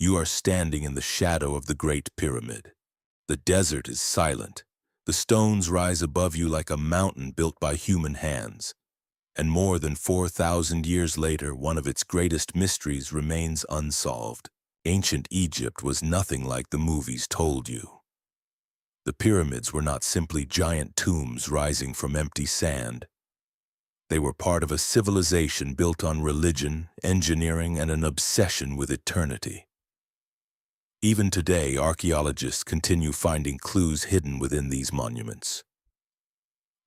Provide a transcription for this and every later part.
You are standing in the shadow of the Great Pyramid. The desert is silent. The stones rise above you like a mountain built by human hands. And more than 4,000 years later, one of its greatest mysteries remains unsolved. Ancient Egypt was nothing like the movies told you. The pyramids were not simply giant tombs rising from empty sand. They were part of a civilization built on religion, engineering, and an obsession with eternity. Even today, archaeologists continue finding clues hidden within these monuments.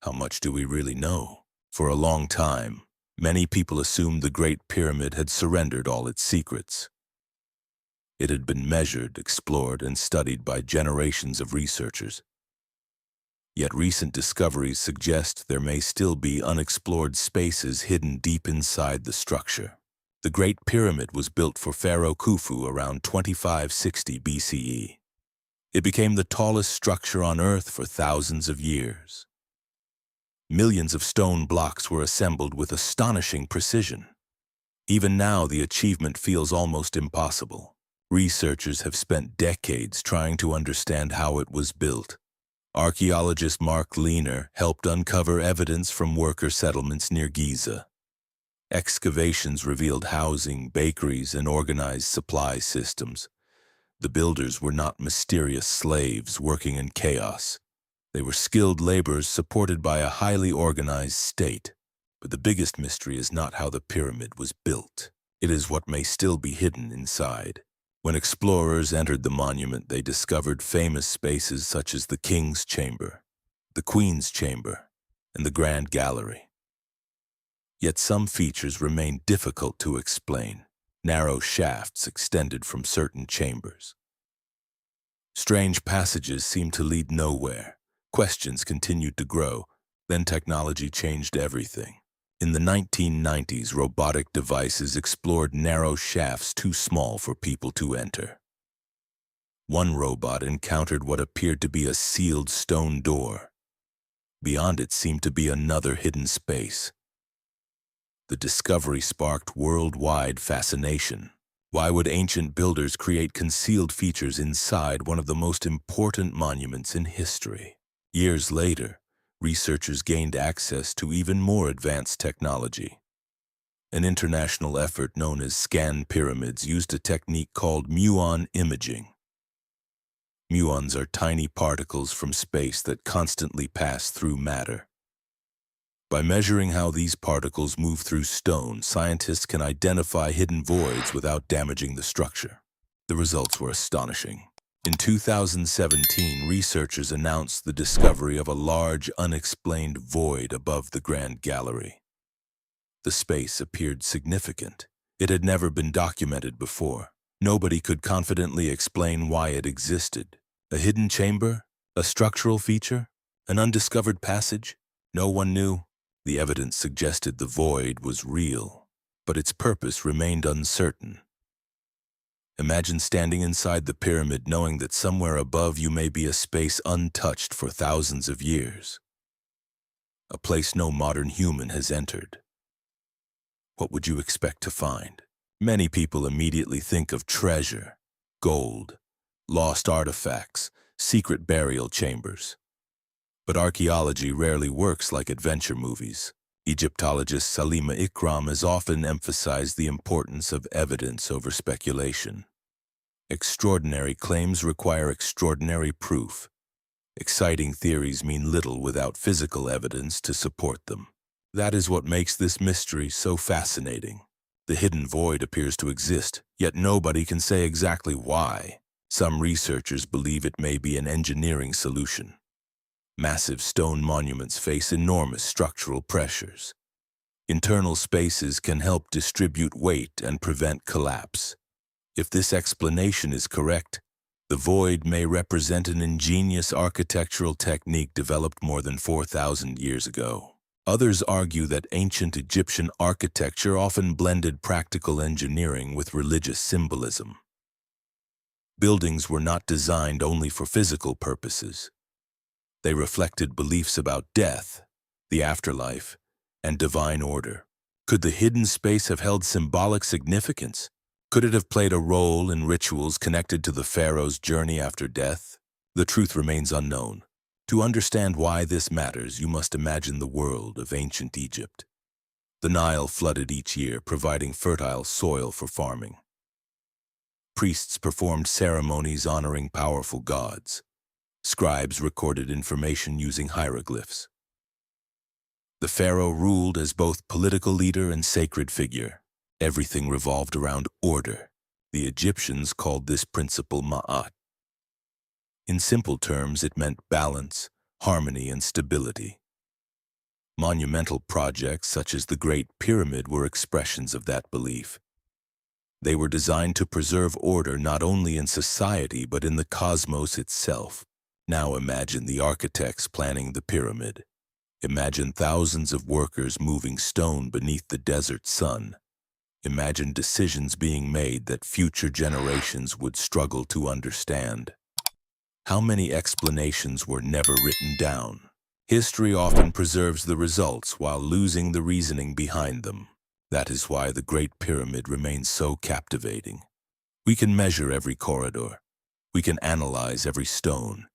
How much do we really know? For a long time, many people assumed the Great Pyramid had surrendered all its secrets. It had been measured, explored, and studied by generations of researchers. Yet recent discoveries suggest there may still be unexplored spaces hidden deep inside the structure. The Great Pyramid was built for Pharaoh Khufu around 2560 BCE. It became the tallest structure on Earth for thousands of years. Millions of stone blocks were assembled with astonishing precision. Even now, the achievement feels almost impossible. Researchers have spent decades trying to understand how it was built. Archaeologist Mark Lehner helped uncover evidence from worker settlements near Giza. Excavations revealed housing, bakeries, and organized supply systems. The builders were not mysterious slaves working in chaos. They were skilled laborers supported by a highly organized state. But the biggest mystery is not how the pyramid was built. It is what may still be hidden inside. When explorers entered the monument, they discovered famous spaces such as the King's Chamber, the Queen's Chamber, and the Grand Gallery. Yet some features remain difficult to explain. Narrow shafts extended from certain chambers. Strange passages seemed to lead nowhere. Questions continued to grow. Then technology changed everything. In the 1990s, robotic devices explored narrow shafts too small for people to enter. One robot encountered what appeared to be a sealed stone door. Beyond it seemed to be another hidden space. The discovery sparked worldwide fascination. Why would ancient builders create concealed features inside one of the most important monuments in history? Years later, researchers gained access to even more advanced technology. An international effort known as scan pyramids used a technique called muon imaging. Muons are tiny particles from space that constantly pass through matter. By measuring how these particles move through stone, scientists can identify hidden voids without damaging the structure. The results were astonishing. In 2017, researchers announced the discovery of a large, unexplained void above the Grand Gallery. The space appeared significant. It had never been documented before. Nobody could confidently explain why it existed. A hidden chamber? A structural feature? An undiscovered passage? No one knew. The evidence suggested the void was real, but its purpose remained uncertain. Imagine standing inside the pyramid knowing that somewhere above you may be a space untouched for thousands of years. A place no modern human has entered. What would you expect to find? Many people immediately think of treasure, gold, lost artifacts, secret burial chambers. But archaeology rarely works like adventure movies. Egyptologist Salima Ikram has often emphasized the importance of evidence over speculation. Extraordinary claims require extraordinary proof. Exciting theories mean little without physical evidence to support them. That is what makes this mystery so fascinating. The hidden void appears to exist, yet nobody can say exactly why. Some researchers believe it may be an engineering solution. Massive stone monuments face enormous structural pressures. Internal spaces can help distribute weight and prevent collapse. If this explanation is correct, the void may represent an ingenious architectural technique developed more than 4,000 years ago. Others argue that ancient Egyptian architecture often blended practical engineering with religious symbolism. Buildings were not designed only for physical purposes. They reflected beliefs about death, the afterlife, and divine order. Could the hidden space have held symbolic significance? Could it have played a role in rituals connected to the pharaoh's journey after death? The truth remains unknown. To understand why this matters, you must imagine the world of ancient Egypt. The Nile flooded each year, providing fertile soil for farming. Priests performed ceremonies honoring powerful gods. Scribes recorded information using hieroglyphs. The pharaoh ruled as both political leader and sacred figure. Everything revolved around order. The Egyptians called this principle ma'at. In simple terms, it meant balance, harmony, and stability. Monumental projects such as the Great Pyramid were expressions of that belief. They were designed to preserve order not only in society but in the cosmos itself. Now imagine the architects planning the pyramid. Imagine thousands of workers moving stone beneath the desert sun. Imagine decisions being made that future generations would struggle to understand. How many explanations were never written down? History often preserves the results while losing the reasoning behind them. That is why the Great Pyramid remains so captivating. We can measure every corridor. We can analyze every stone.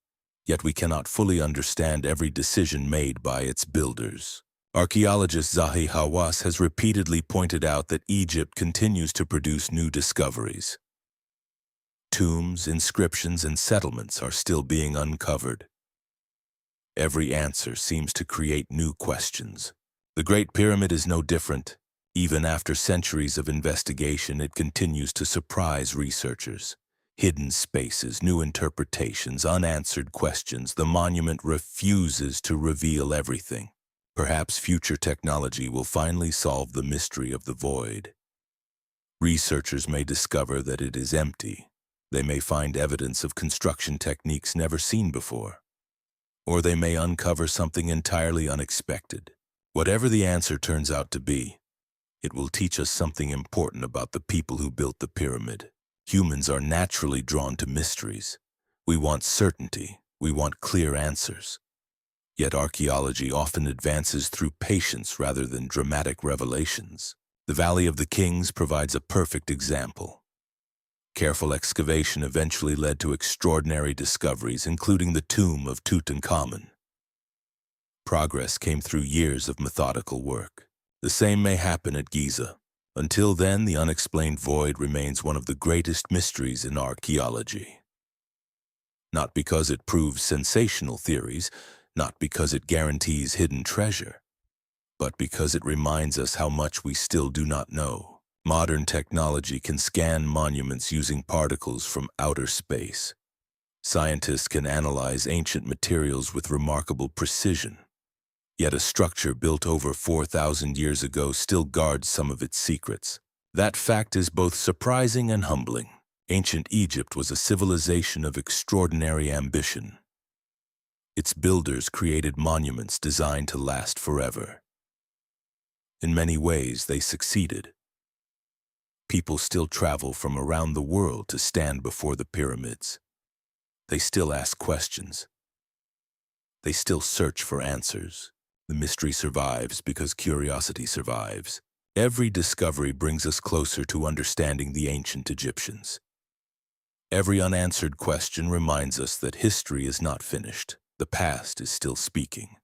Yet we cannot fully understand every decision made by its builders. Archaeologist Zahi Hawass has repeatedly pointed out that Egypt continues to produce new discoveries. Tombs, inscriptions, and settlements are still being uncovered. Every answer seems to create new questions. The Great Pyramid is no different. Even after centuries of investigation, it continues to surprise researchers. Hidden spaces, new interpretations, unanswered questions. The monument refuses to reveal everything. Perhaps future technology will finally solve the mystery of the void. Researchers may discover that it is empty. They may find evidence of construction techniques never seen before. Or they may uncover something entirely unexpected. Whatever the answer turns out to be, it will teach us something important about the people who built the pyramid. Humans are naturally drawn to mysteries. We want certainty. We want clear answers. Yet archaeology often advances through patience rather than dramatic revelations. The Valley of the Kings provides a perfect example. Careful excavation eventually led to extraordinary discoveries, including the tomb of Tutankhamun. Progress came through years of methodical work. The same may happen at Giza. Until then, the unexplained void remains one of the greatest mysteries in archaeology. Not because it proves sensational theories, not because it guarantees hidden treasure, but because it reminds us how much we still do not know. Modern technology can scan monuments using particles from outer space. Scientists can analyze ancient materials with remarkable precision. Yet a structure built over 4,000 years ago still guards some of its secrets. That fact is both surprising and humbling. Ancient Egypt was a civilization of extraordinary ambition. Its builders created monuments designed to last forever. In many ways, they succeeded. People still travel from around the world to stand before the pyramids. They still ask questions. They still search for answers. The mystery survives because curiosity survives. Every discovery brings us closer to understanding the ancient Egyptians. Every unanswered question reminds us that history is not finished. The past is still speaking.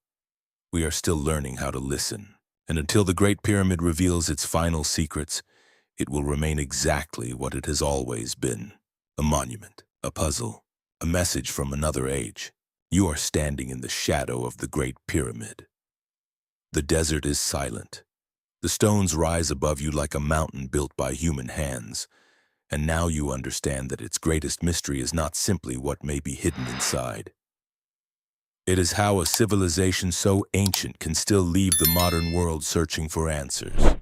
We are still learning how to listen. And until the Great Pyramid reveals its final secrets, it will remain exactly what it has always been. A monument, a puzzle, a message from another age. You are standing in the shadow of the Great Pyramid. The desert is silent. The stones rise above you like a mountain built by human hands. And now you understand that its greatest mystery is not simply what may be hidden inside. It is how a civilization so ancient can still leave the modern world searching for answers.